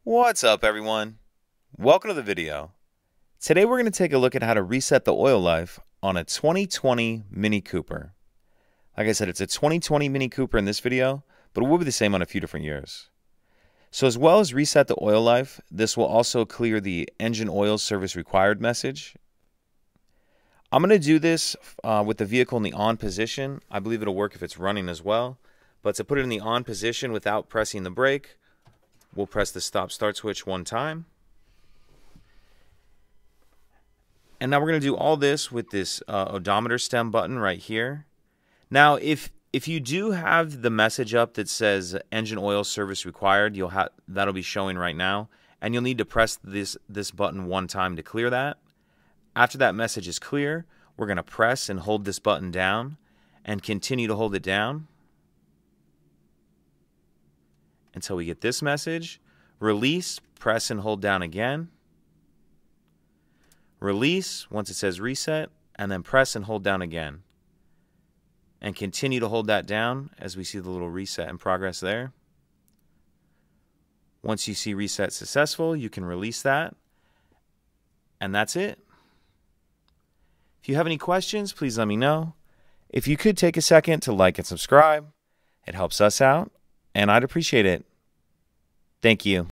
What's up, everyone? Welcome to the video. Today we're going to take a look at how to reset the oil life on a 2020 Mini Cooper. Like I said, it's a 2020 Mini Cooper in this video, but it will be the same on a few different years. So as well as reset the oil life, this will also clear the engine oil service required message. I'm going to do this with the vehicle in the on position. I believe it'll work if it's running as well. But to put it in the on position without pressing the brake, we'll press the stop-start switch one time. And now we're going to do all this with this odometer stem button right here. Now, if you do have the message up that says engine oil service required, that'll be showing right now. And you'll need to press this button one time to clear that. After that message is clear, we're going to press and hold this button down and continue to hold it down until we get this message. Release, press and hold down again. Release once it says reset, and then press and hold down again. And continue to hold that down as we see the little reset in progress there. Once you see reset successful, you can release that. And that's it. If you have any questions, please let me know. If you could take a second to like and subscribe, it helps us out, and I'd appreciate it. Thank you.